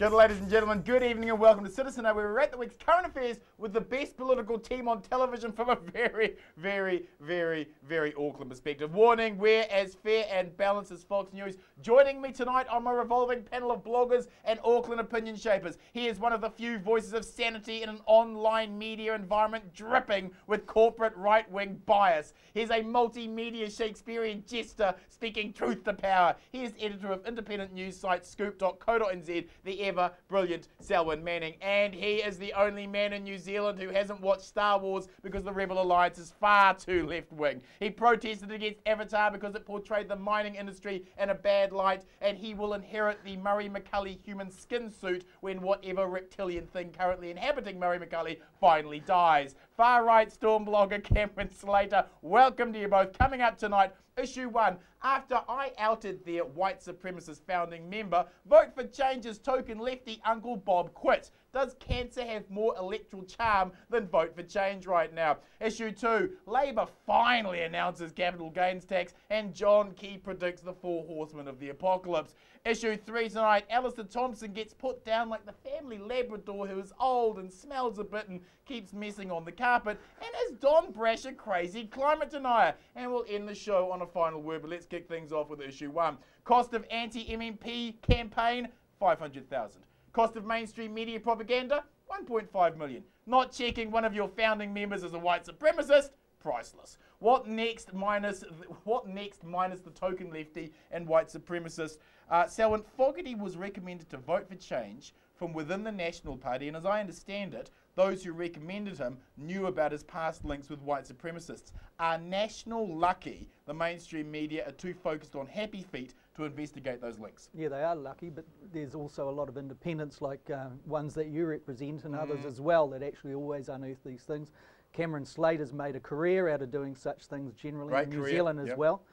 Kia ora, ladies and gentlemen, good evening and welcome to Citizen Hour, where we rate the week's current affairs with the best political team on television from a very Auckland perspective. Warning, we're as fair and balanced as Fox News. Joining me tonight on my revolving panel of bloggers and Auckland opinion shapers. He is one of the few voices of sanity in an online media environment dripping with corporate right-wing bias. He's a multimedia Shakespearean jester speaking truth to power. He is editor of independent news site scoop.co.nz, the ever-brilliant Selwyn Manning. And he is the only man in New Zealand who hasn't watched Star Wars because the Rebel Alliance is far too left-wing. He protested against Avatar because it portrayed the mining industry in a bad light, and he will inherit the Murray McCully human skin suit when whatever reptilian thing currently inhabiting Murray McCully finally dies. Far-right storm blogger Cameron Slater, welcome to you both. Coming up tonight, Issue 1. After I outed their white supremacist founding member, Vote for Change's token lefty Uncle Bob quit. Does cancer have more electoral charm than Vote for Change right now? Issue 2. Labour finally announces capital gains tax, and John Key predicts the 4 horsemen of the apocalypse. Issue 3 tonight, Alistair Thompson gets put down like the family Labrador who is old and smells a bit and keeps messing on the carpet. And is Don Brash a crazy climate denier? And we'll end the show on a final word, but let's kick things off with Issue 1. Cost of anti-MMP campaign, $500,000. Cost of mainstream media propaganda, $1.5 million. Not checking one of your founding members as a white supremacist, priceless. What next minus the token lefty and white supremacist? Selwyn, Fogarty was recommended to Vote for Change from within the National Party, and as I understand it, those who recommended him knew about his past links with white supremacists. Are National lucky the mainstream media are too focused on Happy Feet to investigate those links? Yeah, they are lucky, but there's also a lot of independents like ones that you represent and others as well that actually always unearth these things. Cameron Slater's made a career out of doing such things generally in New Zealand as well.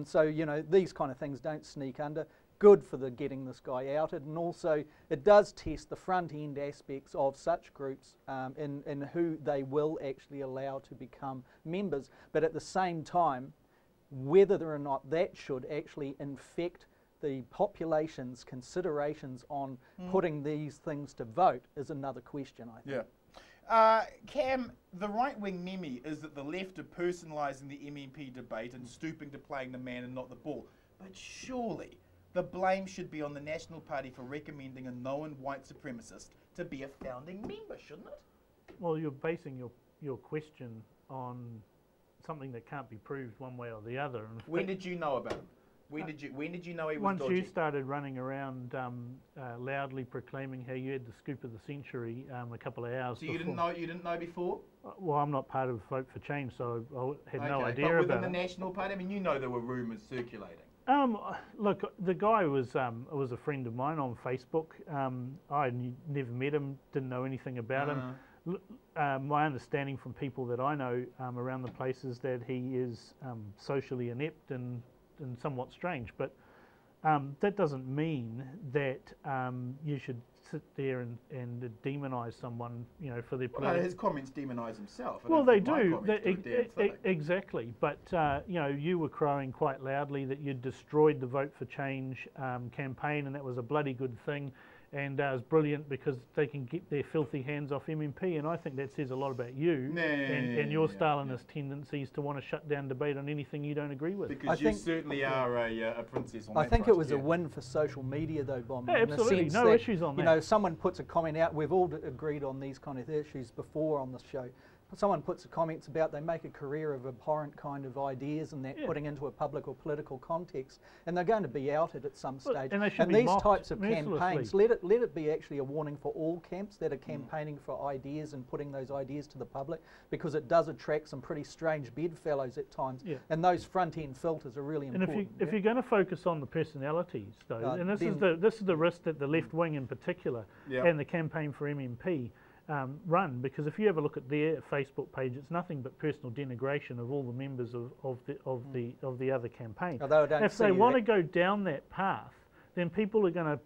So, you know, these kind of things don't sneak under. Good for the getting this guy outed, and also it does test the front end aspects of such groups in who they will actually allow to become members, but at the same time whether or not that should actually infect the population's considerations on putting these things to vote is another question, I think. Cam, the right-wing meme is that the left are personalising the MMP debate and stooping to playing the man and not the ball, but surely the blame should be on the National Party for recommending a known white supremacist to be a founding member, shouldn't it? Well, you're basing your question on something that can't be proved one way or the other. And when did you know about him? When did you know he was once dodgy? You started running around loudly proclaiming how you had the scoop of the century a couple of hours so before. You didn't know before? Well, I'm not part of Vote for Change, so I had no idea but within about the it. National Party, I mean, you know there were rumours circulating. Look, the guy was a friend of mine on Facebook. I never met him, didn't know anything about him. My understanding from people that I know around the place is that he is socially inept and somewhat strange, but that doesn't mean that you should sit there and demonise someone, you know, for their political... Well, his comments demonise himself. Well, they do. Exactly. But, you know, you were crowing quite loudly that you'd destroyed the Vote for Change campaign, and that was a bloody good thing. And it was brilliant because they can get their filthy hands off MMP, and I think that says a lot about you and your Stalinist tendencies to want to shut down debate on anything you don't agree with. Because you certainly are a princess on I think it was a win for social media though, Bob. Yeah, absolutely, no issues on that. You know, someone puts a comment out, we've all agreed on these kind of issues before on the show. Someone puts comments about they make a career of abhorrent kind of ideas and that putting into a public or political context, and they're going to be outed at some stage. And these types of campaigns, let it be actually a warning for all camps that are campaigning for ideas and putting those ideas to the public, because it does attract some pretty strange bedfellows at times, and those front end filters are really important. And if you're going to focus on the personalities, though, and this is the risk that the left wing in particular and the campaign for MMP run, because if you have a look at their Facebook page, it's nothing but personal denigration of all the members of the other campaign. If they want to go down that path, then people are going to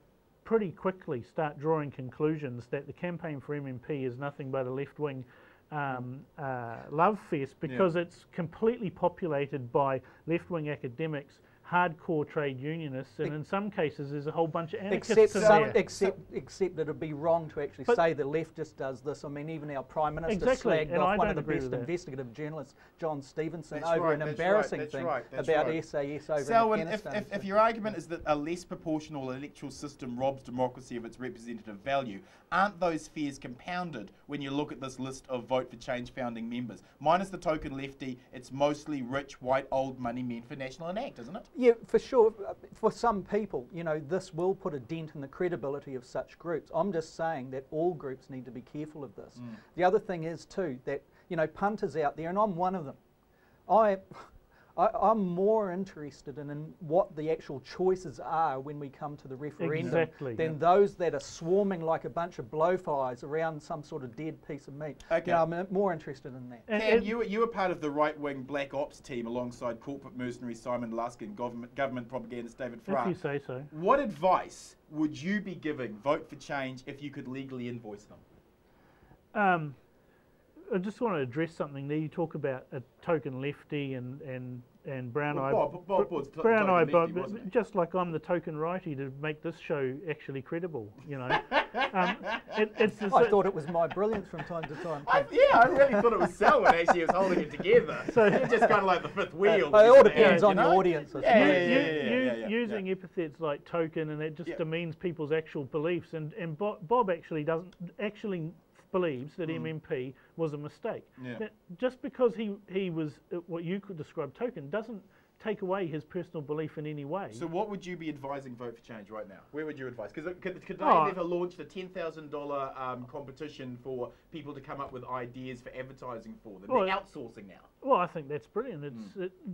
pretty quickly start drawing conclusions that the campaign for MMP is nothing but a left-wing love fest, because it's completely populated by left-wing academics hardcore trade unionists, and in some cases there's a whole bunch of anarchists except that it'd be wrong to actually say the left just does this. I mean, even our Prime Minister slagged off one of the best investigative journalists, John Stevenson, over an embarrassing thing about SAS over in Afghanistan. If your argument is that a less proportional electoral system robs democracy of its representative value, aren't those fears compounded when you look at this list of Vote for Change founding members? Minus the token lefty, it's mostly rich, white, old money men for National Enact, isn't it? Yeah, for sure. For some people, you know, this will put a dent in the credibility of such groups. I'm just saying that all groups need to be careful of this. The other thing is too that, you know, punters out there, and I'm one of them. I'm more interested in what the actual choices are when we come to the referendum than those that are swarming like a bunch of blowflies around some sort of dead piece of meat. Okay. You know, I'm more interested in that. Cam, you were part of the right-wing Black Ops team alongside corporate mercenary Simon Lusk and government propagandist David Farrar. If you say so. What advice would you be giving Vote for Change if you could legally invoice them? I just want to address something there. You talk about a token lefty and brown-eyed Bob, just like I'm the token righty to make this show actually credible, you know. I thought it was my brilliance from time to time. I really thought it was Selwyn actually he was holding it together. So you're just kind of like the fifth wheel. It all depends on the audience. Using epithets like token, and that just demeans people's actual beliefs. And Bob actually believes that MMP was a mistake. Now, just because he was what you could describe token doesn't take away his personal belief in any way. So what would you be advising Vote for Change right now? Where would you advise? Because could they have ever launched a $10,000 competition for people to come up with ideas for advertising for them? They're outsourcing now. Well, I think that's brilliant.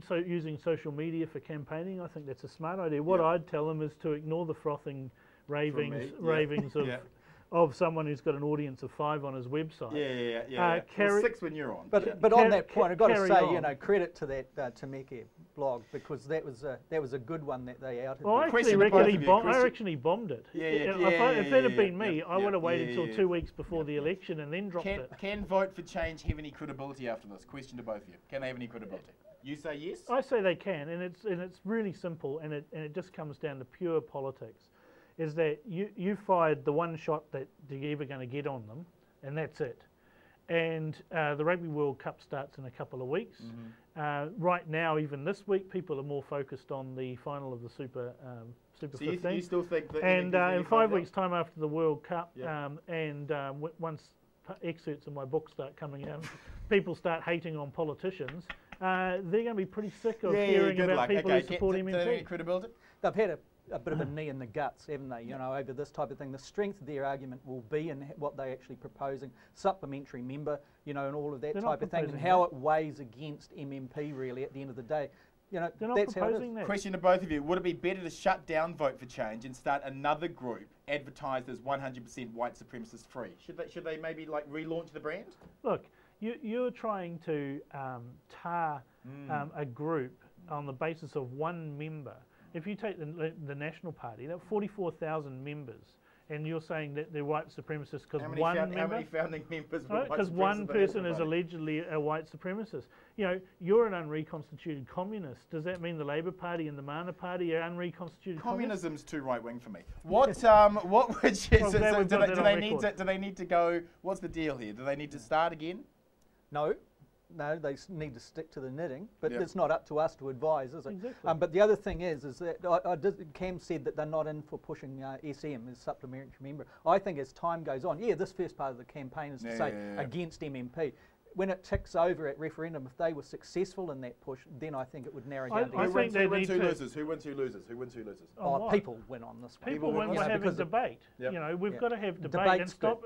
So using social media for campaigning, I think that's a smart idea. What I'd tell them is to ignore the frothing ravings of someone who's got an audience of 5 on his website. Well, 6 when you're on. But on that point, I've got to say, you know, credit to that Tameke blog, because that was a good one that they outed. Well, I actually reckon he bombed it. If it had been me, I would have waited until 2 weeks before the election and then dropped it. Can Vote for Change have any credibility after this? Question to both of you. Can they have any credibility? You say yes? I say they can, and it's really simple, and it just comes down to pure politics. Is that you fired the one shot that you're ever going to get on them, and that's it. And the Rugby World Cup starts in a couple of weeks. Right now, even this week, people are more focused on the final of the Super 15. You still think that? And in 5 weeks' time after the World Cup, once excerpts of my book start coming out, people start hating on politicians, they're going to be pretty sick of hearing about people who support MMP. Do they have any credibility? They've had a bit of a knee in the guts, haven't they, you know, over this type of thing. The strength of their argument will be in what they're actually proposing, supplementary member, you know, and all of that type of thing, and how it weighs against MMP really at the end of the day. You know, that's how it is. Question to both of you, would it be better to shut down Vote for Change and start another group advertised as 100% white supremacist free? Should they maybe like relaunch the brand? Look, you're trying to tar a group on the basis of one member. If you take the National Party, there are 44,000 members, and you're saying that they're white supremacists because one member? How many founding members were white supremacists? Because one person is allegedly a white supremacist. You know, you're an unreconstituted communist. Does that mean the Labour Party and the Mana Party are unreconstituted Communism's too right-wing for me. What would you... do they need to go... What's the deal here? Do they need to start again? No, they need to stick to the knitting, but it's not up to us to advise, is it? Exactly. But the other thing is that Cam said that they're not in for pushing SM as supplementary member. I think as time goes on, this first part of the campaign is to say against MMP. When it ticks over at referendum, if they were successful in that push, then I think it would narrow down to who wins, who loses? Who wins, who loses? Who wins, who loses? People win on this one. People win by having debate. You know, we've got to have debate and stop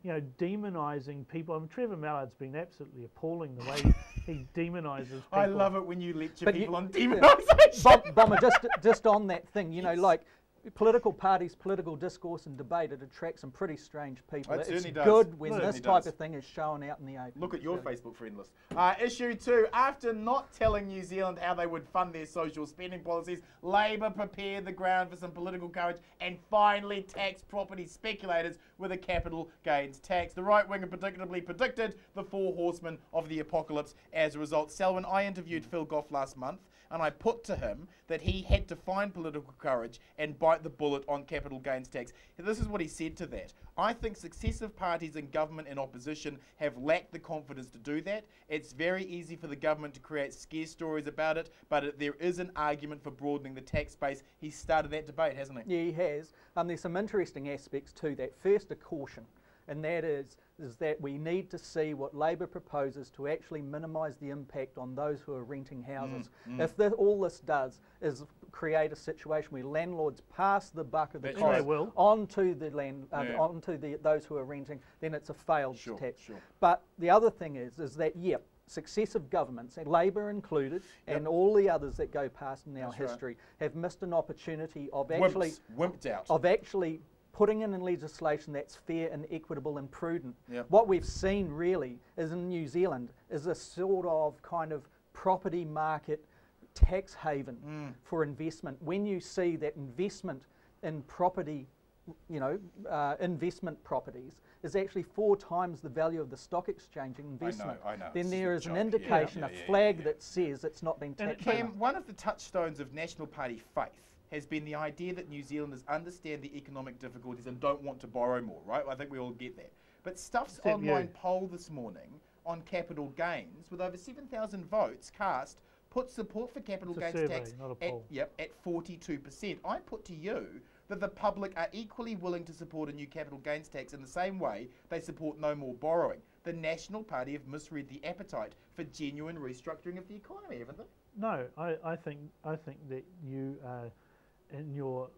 you know, demonising people. Trevor Mallard's been absolutely appalling the way he demonises people. I love it when you lecture people on demonisation. Bomber, just on that thing, you know, like political parties, political discourse and debate, it attracts some pretty strange people. It it's does. good when It this type of thing is shown out in the open. Look at your Facebook friend list. Issue 2. After not telling New Zealand how they would fund their social spending policies, Labour prepared the ground for some political courage and finally taxed property speculators with a capital gains tax. The right wing predictably predicted the 4 horsemen of the apocalypse as a result. Selwyn, I interviewed Phil Goff last month, and I put to him that he had to find political courage and bite the bullet on capital gains tax. This is what he said to that. I think successive parties in government and opposition have lacked the confidence to do that. It's very easy for the government to create scare stories about it, but there is an argument for broadening the tax base. He's started that debate, hasn't he? Yeah, he has. There's some interesting aspects to that. First, a caution, and that is that we need to see what Labour proposes to actually minimise the impact on those who are renting houses. If all this does is create a situation where landlords pass the buck of the cost onto the those who are renting, then it's a failed tax. But the other thing is that successive governments, and Labour included, and all the others that go past in our history, have missed an opportunity of actually wimped out. Of actually putting in legislation that's fair and equitable and prudent. What we've seen really is in New Zealand is a sort of kind of property market tax haven for investment. When you see that investment in property, investment properties is actually 4 times the value of the stock exchange investment, I know. then there is an indication, a flag that says it's not been taxed. Cam, one of the touchstones of National Party faith has been the idea that New Zealanders understand the economic difficulties and don't want to borrow more, right? I think we all get that. But Stuff's online poll this morning on capital gains, with over 7,000 votes cast, put support for capital gains tax at 42%. I put to you that the public are equally willing to support a new capital gains tax in the same way they support no more borrowing. The National Party have misread the appetite for genuine restructuring of the economy, haven't they? No, I think that you in your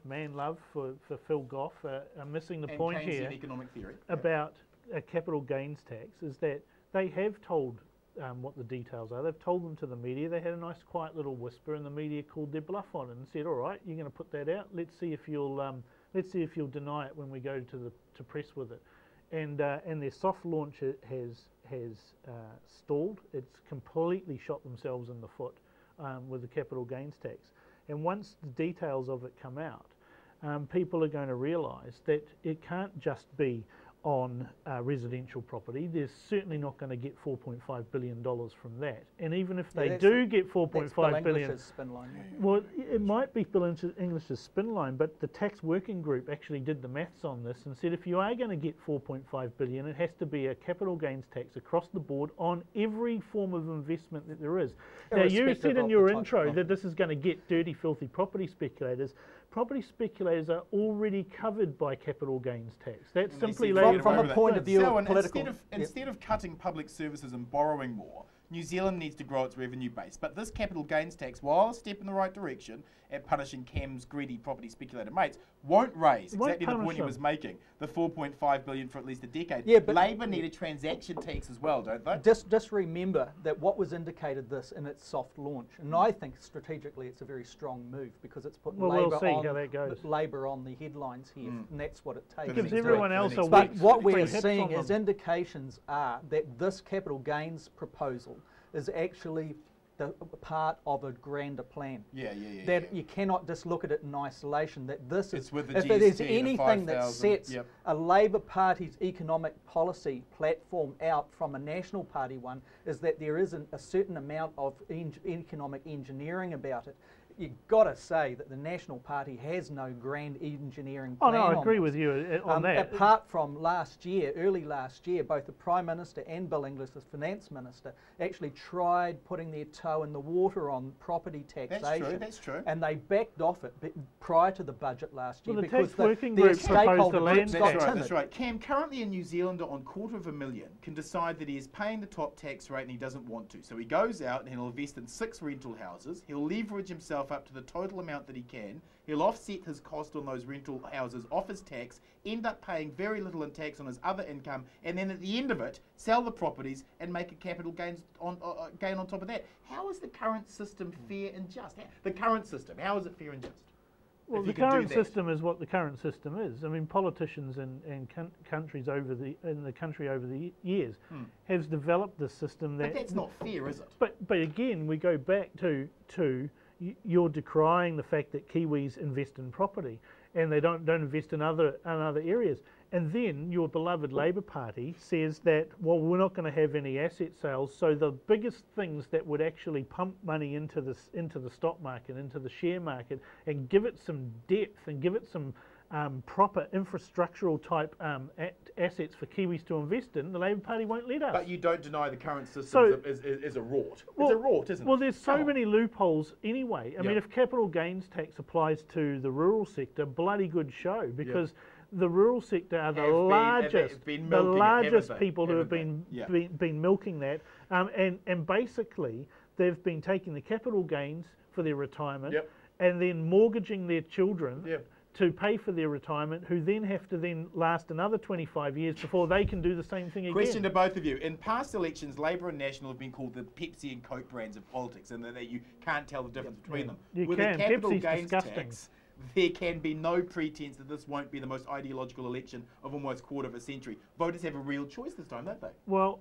man love for Phil Goff are missing the point here economic theory about a capital gains tax is that they have told what the details are. They've told them to the media. They had a nice quiet little whisper, and the media called their bluff on it and said, "All right, you're going to put that out. Let's see if you'll deny it when we go to press with it." And their soft launch has stalled. It's completely shot themselves in the foot with the capital gains tax. And once the details of it come out, people are going to realise that it can't just be on residential property. They're certainly not going to get $4.5 billion from that. And even if they do get $4.5 billion, spin line, well, it might be Bill English's spin line, but the tax working group actually did the maths on this and said if you are going to get $4.5 billion, it has to be a capital gains tax across the board on every form of investment that there is. Now, you said in your intro that this is going to get dirty, filthy property speculators. Property speculators are already covered by capital gains tax. That's simply from a point of view of political. Instead of cutting public services and borrowing more, New Zealand needs to grow its revenue base. But this capital gains tax, while a step in the right direction at punishing Cam's greedy property speculator mates, won't raise exactly the point he was making, the $4.5 billion for at least a decade. Yeah, but Labour need a transaction tax as well, don't they? Just remember that what was indicated this in its soft launch, and I think strategically it's a very strong move because it's put Labour on the headlines here, and that's what it takes. It gives everyone else a week. But what we're seeing is indications are that this capital gains proposal is actually the part of a grander plan. That you cannot just look at it in isolation. That this is, if it is anything that sets a Labour Party's economic policy platform out from a National Party one, is that there isn't a certain amount of economic engineering about it. You've got to say that the National Party has no grand engineering plan. Oh no, I agree with you on that. Apart from early last year, both the Prime Minister and Bill English, the Finance Minister, actually tried putting their toe in the water on property taxation. That's true. And they backed off it prior to the budget last year because the tax working group proposed a land tax. That's right. Cam, currently a New Zealander on $250,000 can decide that he is paying the top tax rate and he doesn't want to. So he goes out and he'll invest in 6 rental houses. He'll leverage himself up to the total amount that he can. He'll offset his cost on those rental houses off his tax, end up paying very little in tax on his other income, and then at the end of it, sell the properties and make a capital gain on top of that. How is the current system fair and just? The current system, how is it fair and just? Well, the current system is what the current system is. I mean, politicians and countries over the years has developed this system that. But that's not fair, is it? But again, we go back to you're decrying the fact that Kiwis invest in property and they don't invest in other areas. And then your beloved Labour Party says that, well, we're not going to have any asset sales. So the biggest things that would actually pump money into the stock market, into the share market, and give it some depth and give it some proper infrastructural type assets for Kiwis to invest in, the Labour Party won't let us. But you don't deny the current system is a rort. Well, it's a rort, isn't it? Well, there's so many loopholes anyway. I mean, if capital gains tax applies to the rural sector, bloody good show, because the rural sector are the largest people who have been milking that, and basically they've been taking the capital gains for their retirement and then mortgaging their children to pay for their retirement, who then have to then last another 25 years before they can do the same thing again. Question to both of you. In past elections, Labour and National have been called the Pepsi and Coke brands of politics, and that you can't tell the difference between them. With a capital gains tax, there can be no pretense that this won't be the most ideological election of almost a quarter of a century. Voters have a real choice this time, don't they? Well,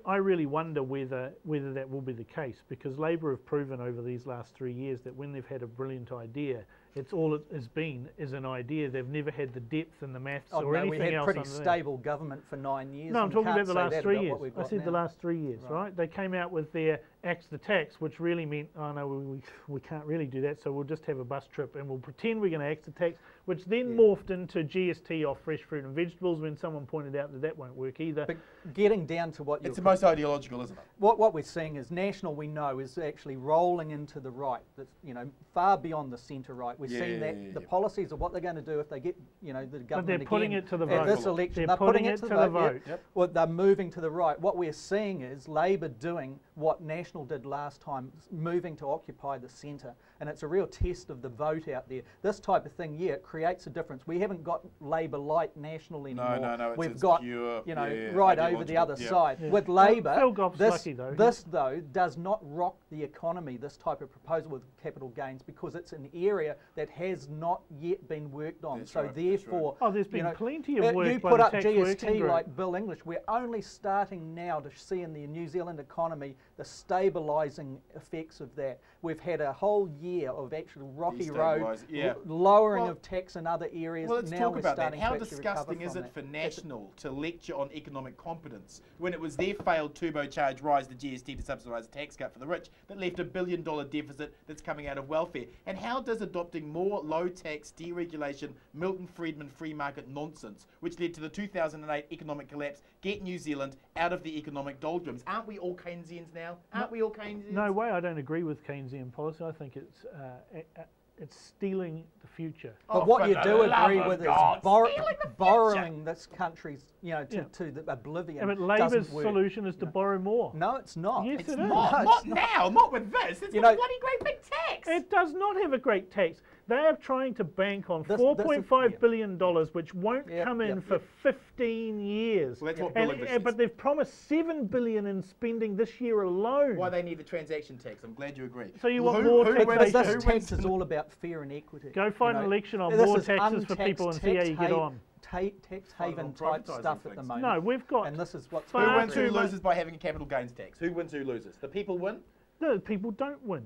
I really wonder whether that will be the case, because Labour have proven over these last 3 years that when they've had a brilliant idea, it's all it has been is an idea. They've never had the depth and the maths or anything else. We had pretty stable government for 9 years. No, I'm talking about the last 3 years. I said the last 3 years, right? They came out with their Axe the Tax, which really meant, oh no, we can't really do that, so we'll just have a bus trip and we'll pretend we're going to Axe the Tax, which then morphed into GST off fresh fruit and vegetables when someone pointed out that won't work either. But getting down to what it's the most ideological, isn't it? What we're seeing is National, we know, is actually rolling into the right. That's, far beyond the centre right. We're seeing that the policies of what they're going to do if they get, the government but they're putting it to the vote. This election, they're putting it to the vote. Well, they're moving to the right. What we're seeing is Labour doing what National did last time, moving to occupy the centre. And it's a real test of the vote out there. This type of thing, it creates a difference. We haven't got Labour like National anymore. No, we've got pure, right over the other side. With Labour, Phil Goff's lucky, though. This does not rock the economy, this type of proposal with capital gains, because it's an area that has not yet been worked on. That's so right, therefore, there's been plenty of work. You put up GST like Bill English. We're only starting now to see in the New Zealand economy the stabilising effects of that. We've had a whole year of actual rocky road, lowering of tax in other areas. Well, let's now talk about that. starting How to disgusting is it that. for National to lecture on economic competence when it was their failed turbocharged rise to GST to subsidise a tax cut for the rich that left $1 billion deficit that's coming out of welfare? And how does adopting more low-tax, deregulation, Milton Friedman free market nonsense, which led to the 2008 economic collapse, get New Zealand out of the economic doldrums? Aren't we all Keynesians now? Aren't we all Keynesians? No way, I don't agree with Keynesian policy. I think it's stealing the future. But what you do agree with is borrowing this country's, to the oblivion. But Labour's solution is to borrow more. No, it's not. Yes, it is. Not now, not with this. It's got a bloody great big tax. It does not have a great tax. They are trying to bank on $4.5 billion, which won't come in for 15 years. Well, that's what Bill English says. But they've promised $7 billion in spending this year alone. Why they need the transaction tax? I'm glad you agree. So you want more taxation? This tax is all about fair and equity. Go fight an election on more taxes for people and see how you get on. Tax haven type stuff at the moment. No, we've got. And this is what's who wins, who loses by having a capital gains tax? Who wins, who loses? The people win? No, the people don't win.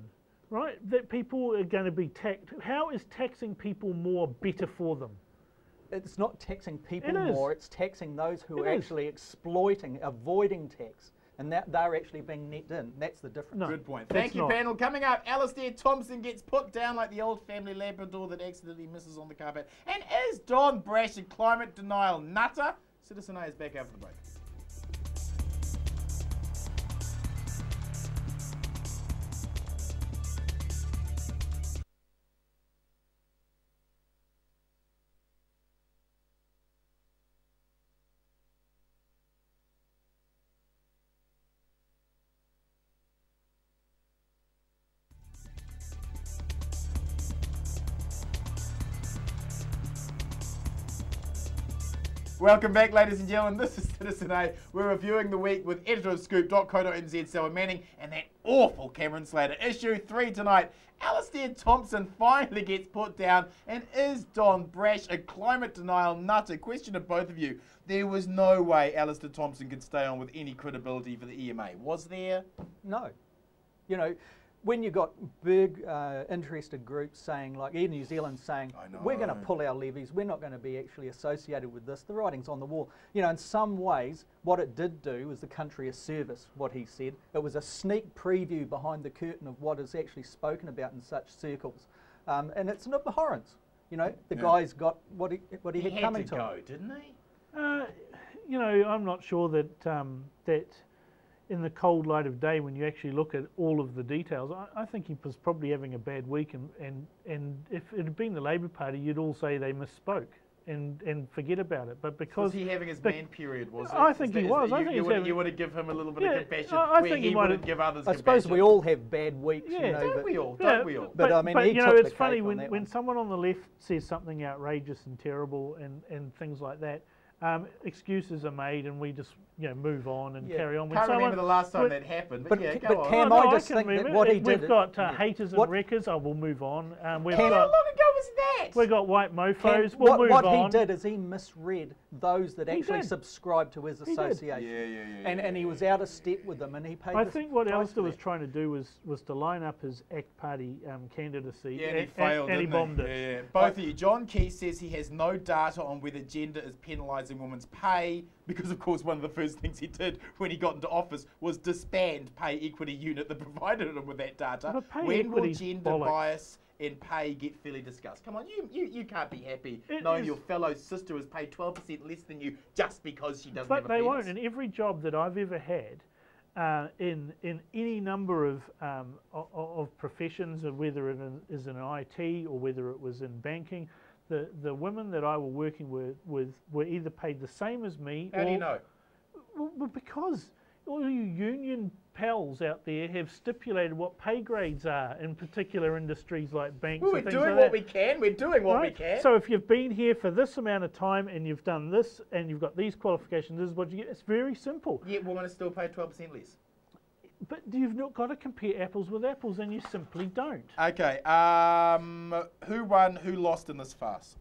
Right? That people are going to be taxed. How is taxing people more better for them? It's not taxing people more, it's taxing those who are actually exploiting, avoiding tax. And that they're actually being net in. That's the difference. No, good point. Thank you, panel. Coming up, Alistair Thompson gets put down like the old family Labrador that accidentally misses on the carpet. And is Don Brash a climate denial nutter? Citizen A is back after the break. Welcome back, ladies and gentlemen. This is Citizen A. We're reviewing the week with editor of Scoop.co.nz, Selwyn Manning, and that awful Cameron Slater. Issue 3 tonight. Alistair Thompson finally gets put down, and is Don Brash a climate denial nutter? Question to both of you. There was no way Alistair Thompson could stay on with any credibility for the EMA, was there? No. You know, when you've got big interested groups saying, like Air New Zealand saying, we're going to pull our levies, we're not going to be actually associated with this, the writing's on the wall. You know, in some ways, what it did do was the country a service, what he said. It was a sneak preview behind the curtain of what is actually spoken about in such circles. And it's an abhorrence. You know, the guy's got what he had coming to him. Go, didn't he? You know, I'm not sure that that in the cold light of day, when you actually look at all of the details, I think he was probably having a bad week, and if it had been the Labour Party, you'd all say they misspoke and forget about it. But because was he having his man period? Was it? I think he was. I think you want to give him a little bit of compassion. I think he wouldn't give others. I suppose we all have bad weeks. Yeah, you know, don't we all? Don't we all? But I mean, you know, it's funny when someone on the left says something outrageous and terrible and things like that. Excuses are made, and we just move on and carry on. Can't remember the last time that happened. But but Cam, I just think that what he did. We've got haters and wreckers. I will move on. How long ago was that? We've got white mofos. We'll move on. What he did is he misread those that actually subscribed to his association. And he was out of step with them, and he paid. I think what Alistair was trying to do was to line up his ACT Party candidacy. Yeah, and he failed. And he bombed it. Yeah. Both of you. John Key says he has no data on whether gender is penalising women's pay, because of course one of the first things he did when he got into office was disband Pay Equity Unit that provided him with that data. When will gender bias in pay get fairly discussed? Come on, you can't be happy knowing your fellow sister is paid 12% less than you just because she doesn't have a But they won't. In every job that I've ever had, in any number of professions, whether it is in IT or whether it was in banking, the women that I were working with were either paid the same as me. How do you know? Well, because all you union pals out there have stipulated what pay grades are in particular industries like banks. Well, we're doing what we can. We're doing what we can. So if you've been here for this amount of time and you've done this and you've got these qualifications, this is what you get. It's very simple. Yet women are still paid 12% less. But you've not got to compare apples with apples, and you simply don't. Okay. Who won? Who lost in this farce?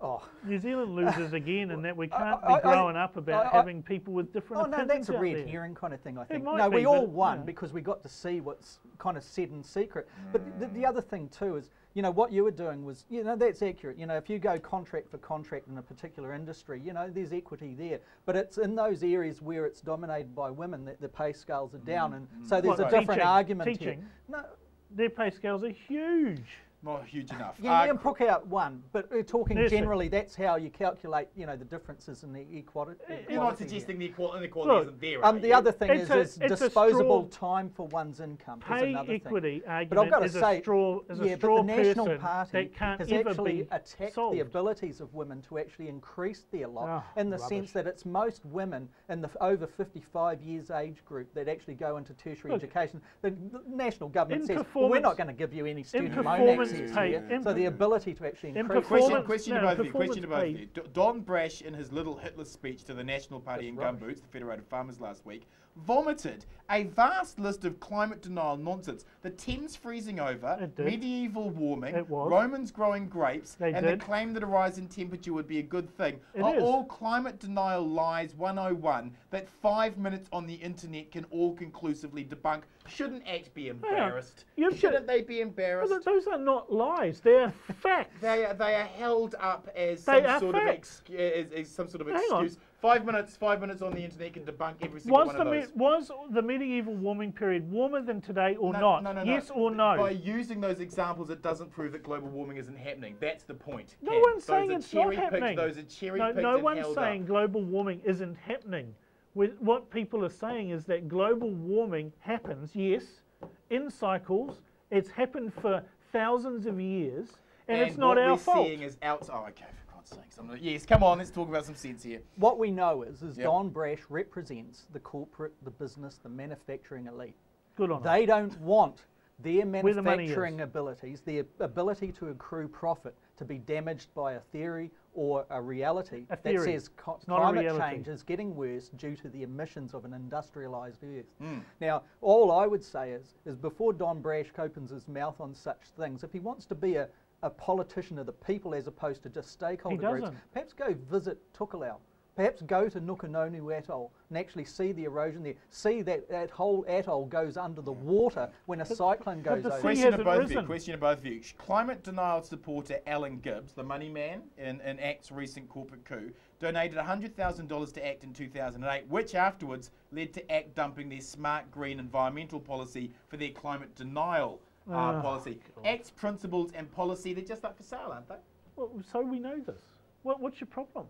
Oh. New Zealand loses again, and that we can't be growing up about having people with different opinions. No, that's a red herring kind of thing, I think. No, we all won because we got to see what's kind of said in secret. But the other thing too is, you know, what you were doing was, you know, that's accurate. You know, if you go contract for contract in a particular industry, you know, there's equity there. But it's in those areas where it's dominated by women that the pay scales are down. And so there's a different argument here. No, their pay scales are huge. Not huge enough. Yeah, and Brook out one, but we're talking generally. That's how you calculate, you know, the differences in the equality. You're not suggesting the inequality isn't there. The other thing is disposable time for one's income. Pay is another equity thing. argument but I've got to is say, a straw but the National Party has actually attacked the abilities of women to actually increase their lot in the sense that it's most women in the over 55 years age group that actually go into tertiary education. The national government says, well, we're not going to give you any student loan access. So the ability to actually increase... Question to both of you. Don Brash, in his little Hitler speech to the National Party in Gumboots, the Federated Farmers last week, vomited a vast list of climate denial nonsense. The Thames freezing over, medieval warming, Romans growing grapes, and the claim that a rise in temperature would be a good thing are all climate denial lies 101 that 5 minutes on the internet can all conclusively debunk. Shouldn't ACT be embarrassed? Shouldn't they be embarrassed? Well, those are not lies. They're facts. They are held up as some sort of excuse. 5 minutes on the internet can debunk every single one of those. Was the medieval warming period warmer than today or not? No. Yes or no? By using those examples, it doesn't prove that global warming isn't happening. That's the point. No one's saying it's not happening. Those are cherry-picked No one's saying global warming isn't happening. What people are saying is that global warming happens, yes, in cycles. It's happened for thousands of years, and it's not our fault. What we're seeing is outside. Oh, okay, for God's sakes. Yes, come on, let's talk about some sense here. What we know is Don Brash represents the corporate, the business, the manufacturing elite. Good on They don't want their manufacturing abilities, their ability to accrue profit, to be damaged by a theory or a reality that says climate change is getting worse due to the emissions of an industrialised Earth. Now, all I would say is before Don Brash opens his mouth on such things, if he wants to be a politician of the people as opposed to just stakeholder groups, perhaps go visit Tokelau. Perhaps go to Nukunonu Atoll and actually see the erosion there. See that whole atoll goes under the water when a cyclone goes over. Question of both of you. Climate denial supporter Alan Gibbs, the money man in ACT's recent corporate coup, donated $100,000 to ACT in 2008, which afterwards led to ACT dumping their smart green environmental policy for their climate denial policy. ACT's principles and policy, they're just up for sale, aren't they? Well, so we know this. What's your problem?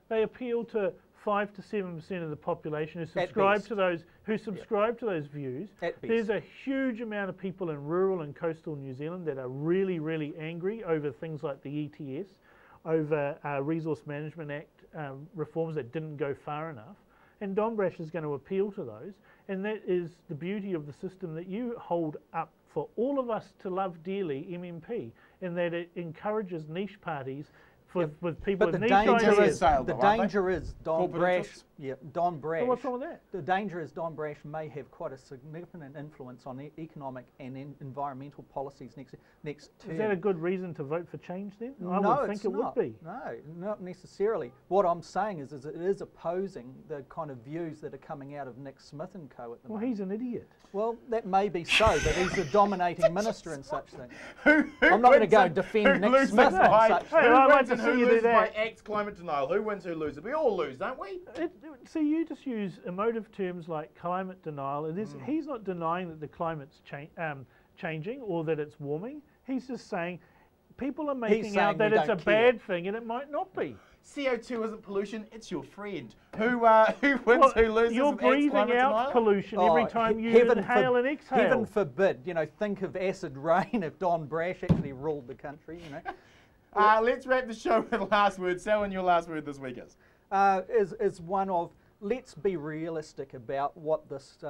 They appeal to 5 to 7% of the population who subscribe to those views. There's a huge amount of people in rural and coastal New Zealand that are really, really angry over things like the ETS, over Resource Management Act reforms that didn't go far enough. And Don Brash is going to appeal to those. And that is the beauty of the system that you hold up for all of us to love dearly, MMP, in that it encourages niche parties with people with niche ideas. The danger is Don Brash. Yeah, Don Brash. So what's wrong with that? The danger is Don Brash may have quite a significant influence on economic and environmental policies next term. Is that a good reason to vote for change then? I would think it would be. No, not necessarily. What I'm saying is it is opposing the kind of views that are coming out of Nick Smith and co at the moment. Well, he's an idiot. Well, that may be so, but he's a dominating minister in such things. I'm not going to go and defend Nick Smith on such things. Who wins and who loses by ACT's climate denial? Who wins, who loses? We all lose, don't we? See, you just use emotive terms like climate denial. He's not denying that the climate's changing or that it's warming. He's just saying people are making out that it's a bad thing and it might not be. CO2 isn't pollution, it's your friend. Who wins, who loses? You're breathing out pollution every time you inhale and exhale. Heaven forbid, think of acid rain if Don Brash actually ruled the country, Let's wrap the show with last word. Selwyn, your last word this week is one of, let's be realistic about what this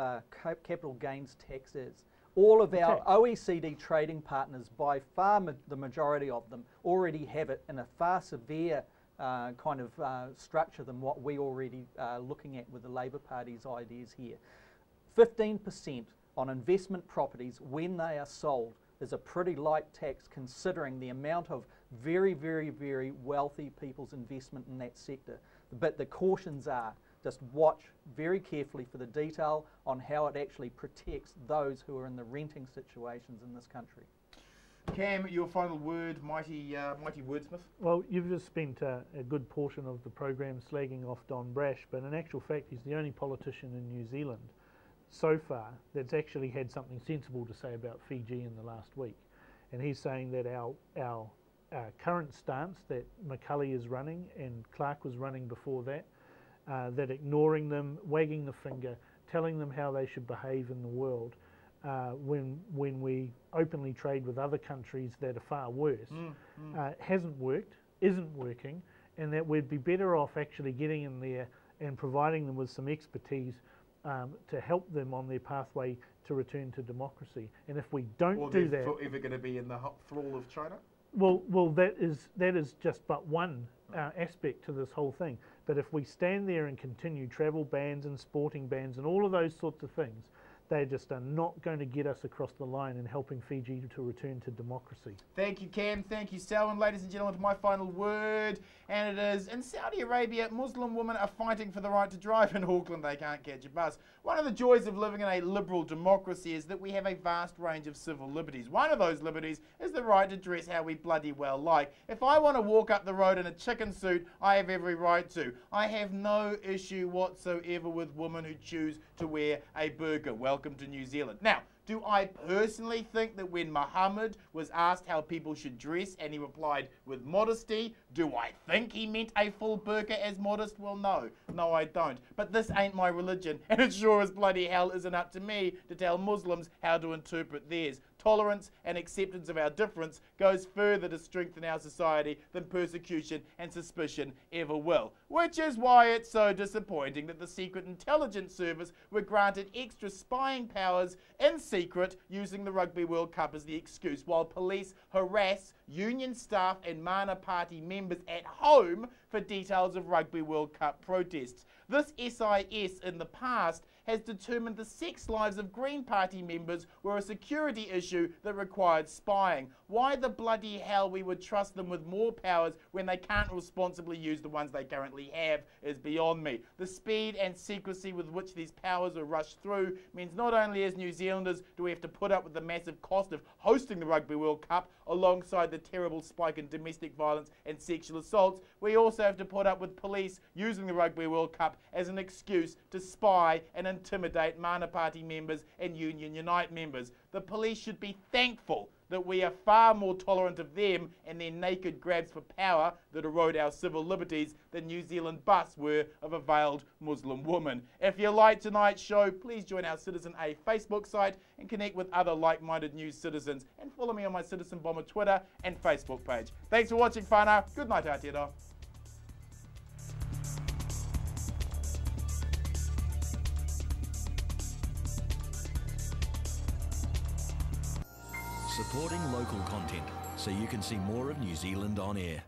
capital gains tax is. All of our OECD trading partners, by far the majority of them, already have it in a far severe kind of structure than what we already are looking at with the Labour Party's ideas here. 15% on investment properties when they are sold is a pretty light tax considering the amount of very, very, very wealthy people's investment in that sector. But the cautions are, just watch very carefully for the detail on how it actually protects those who are in the renting situations in this country. Cam, your final word, mighty wordsmith. Well, you've just spent a good portion of the program slagging off Don Brash, but in actual fact he's the only politician in New Zealand so far that's actually had something sensible to say about Fiji in the last week. And he's saying that our current stance that McCulley is running and Clark was running before that, that ignoring them, wagging the finger, telling them how they should behave in the world, when we openly trade with other countries that are far worse, hasn't worked, isn't working, and that we'd be better off actually getting in there and providing them with some expertise to help them on their pathway to return to democracy. And if we don't do that, forever going to be in the thrall of China. Well, that is just but one aspect to this whole thing. But if we stand there and continue travel bans and sporting bans and all of those sorts of things, they just are not going to get us across the line in helping Fiji to return to democracy. Thank you, Cam. Thank you, Selwyn. Ladies and gentlemen, to my final word, and it is, in Saudi Arabia, Muslim women are fighting for the right to drive in Auckland. They can't catch a bus. One of the joys of living in a liberal democracy is that we have a vast range of civil liberties. One of those liberties is the right to dress how we bloody well like. If I want to walk up the road in a chicken suit, I have every right to. I have no issue whatsoever with women who choose to wear a burqa. Welcome to New Zealand. Now, do I personally think that when Muhammad was asked how people should dress and he replied with modesty, do I think he meant a full burqa as modest? Well, no. No, I don't. But this ain't my religion, and it sure as bloody hell isn't up to me to tell Muslims how to interpret theirs. Tolerance and acceptance of our difference goes further to strengthen our society than persecution and suspicion ever will. Which is why it's so disappointing that the Secret Intelligence Service were granted extra spying powers in secret, using the Rugby World Cup as the excuse, while police harass union staff and Mana Party members at home for details of Rugby World Cup protests. This SIS in the past has determined the sex lives of Green Party members were a security issue that required spying. Why the bloody hell we would trust them with more powers when they can't responsibly use the ones they currently have is beyond me. The speed and secrecy with which these powers are rushed through means not only as New Zealanders do we have to put up with the massive cost of hosting the Rugby World Cup alongside the terrible spike in domestic violence and sexual assaults, we also have to put up with police using the Rugby World Cup as an excuse to spy and intimidate Mana Party members and Union Unite members. The police should be thankful that we are far more tolerant of them and their naked grabs for power that erode our civil liberties than New Zealand bus were of a veiled Muslim woman. If you like tonight's show, please join our Citizen A Facebook site and connect with other like-minded news citizens, and follow me on my Citizen Bomber Twitter and Facebook page. Thanks for watching, whānau. Good night, Aotearoa. Supporting local content so you can see more of New Zealand on air.